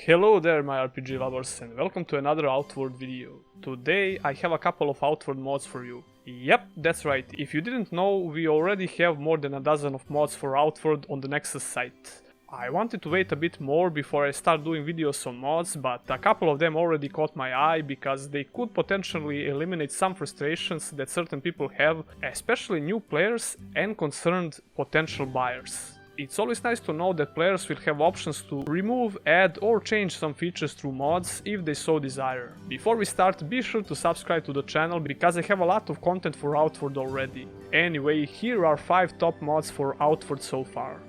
Hello there my RPG lovers and welcome to another Outward video. Today I have a couple of Outward mods for you. Yep, that's right, if you didn't know, we already have more than a dozen of mods for Outward on the Nexus site. I wanted to wait a bit more before I start doing videos on mods, but a couple of them already caught my eye because they could potentially eliminate some frustrations that certain people have, especially new players and concerned potential buyers. It's always nice to know that players will have options to remove, add or change some features through mods if they so desire. Before we start, be sure to subscribe to the channel because I have a lot of content for Outward already. Anyway, here are 5 top mods for Outward so far.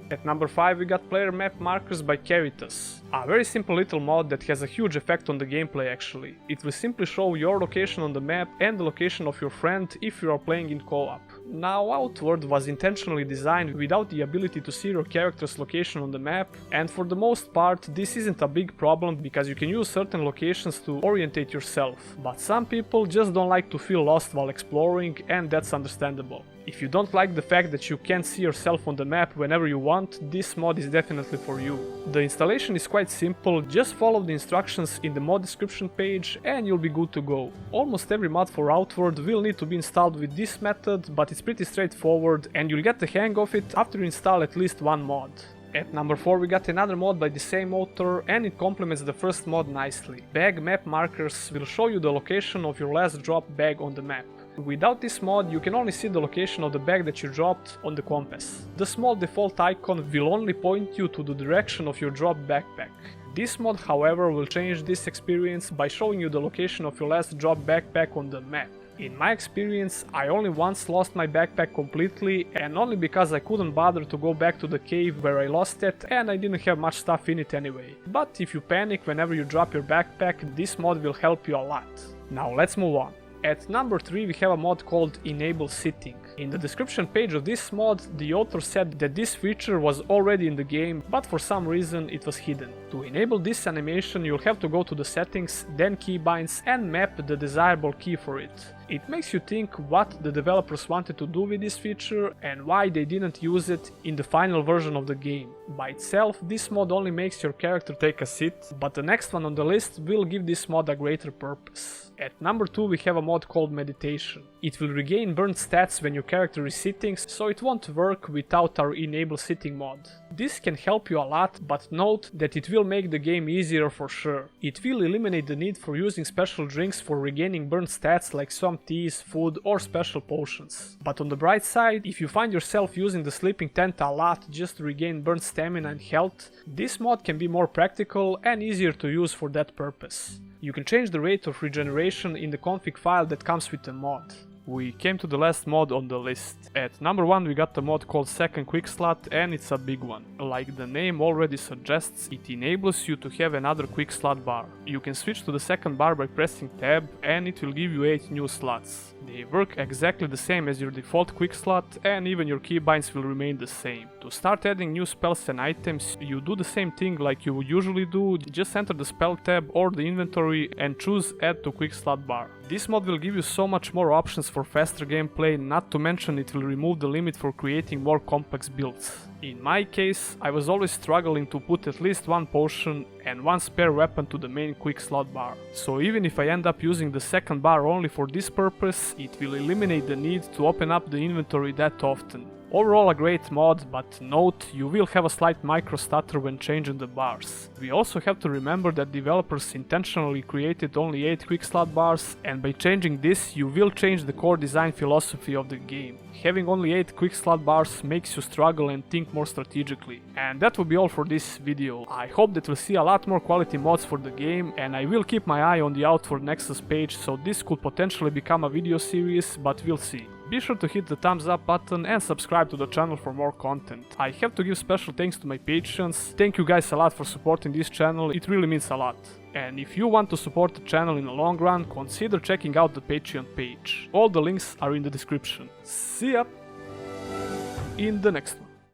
At number 5 we got player map markers by Caritas. A very simple little mod that has a huge effect on the gameplay actually. It will simply show your location on the map and the location of your friend if you are playing in co-op. Now Outward was intentionally designed without the ability to see your character's location on the map, and for the most part this isn't a big problem because you can use certain locations to orientate yourself. But some people just don't like to feel lost while exploring, and that's understandable. If you don't like the fact that you can't see yourself on the map whenever you want, this mod is definitely for you. The installation is quite simple, just follow the instructions in the mod description page and you'll be good to go. Almost every mod for Outward will need to be installed with this method, but it's pretty straightforward and you'll get the hang of it after you install at least one mod. At number 4 we got another mod by the same author and it complements the first mod nicely. Bag map markers will show you the location of your last dropped bag on the map. Without this mod, you can only see the location of the bag that you dropped on the compass. The small default icon will only point you to the direction of your dropped backpack. This mod, however, will change this experience by showing you the location of your last dropped backpack on the map. In my experience, I only once lost my backpack completely, and only because I couldn't bother to go back to the cave where I lost it and I didn't have much stuff in it anyway. But if you panic whenever you drop your backpack, this mod will help you a lot. Now let's move on. At number 3 we have a mod called Enable Sitting. In the description page of this mod, the author said that this feature was already in the game, but for some reason it was hidden. To enable this animation you'll have to go to the settings, then keybinds and map the desirable key for it. It makes you think what the developers wanted to do with this feature and why they didn't use it in the final version of the game. By itself, this mod only makes your character take a sit, but the next one on the list will give this mod a greater purpose. At number 2 we have a mod called Meditation. It will regain burnt stats when your character is sitting, so it won't work without our Enable Sitting mod. This can help you a lot, but note that it will make the game easier for sure. It will eliminate the need for using special drinks for regaining burnt stats like some teas, food or special potions. But on the bright side, if you find yourself using the sleeping tent a lot just to regain burnt stamina and health, this mod can be more practical and easier to use for that purpose. You can change the rate of regeneration in the config file that comes with the mod. We came to the last mod on the list. At number 1 we got a mod called Second Quick Slot, and it's a big one. Like the name already suggests, it enables you to have another quick slot bar. You can switch to the second bar by pressing tab and it will give you 8 new slots. They work exactly the same as your default quick slot and even your keybinds will remain the same. To start adding new spells and items, you do the same thing like you would usually do, just enter the spell tab or the inventory and choose Add to Quick Slot Bar. This mod will give you so much more options for faster gameplay, not to mention it will remove the limit for creating more complex builds. In my case, I was always struggling to put at least one potion and one spare weapon to the main quick slot bar. So even if I end up using the second bar only for this purpose, it will eliminate the need to open up the inventory that often. Overall a great mod, but note, you will have a slight micro stutter when changing the bars. We also have to remember that developers intentionally created only 8 quick slot bars, and by changing this you will change the core design philosophy of the game. Having only 8 quick slot bars makes you struggle and think more strategically. And that will be all for this video. I hope that we'll see a lot more quality mods for the game, and I will keep my eye on the Outward Nexus page, so this could potentially become a video series, but we'll see. Be sure to hit the thumbs up button and subscribe to the channel for more content. I have to give special thanks to my patrons. Thank you guys a lot for supporting this channel, it really means a lot. And if you want to support the channel in the long run, consider checking out the Patreon page. All the links are in the description. See ya in the next one.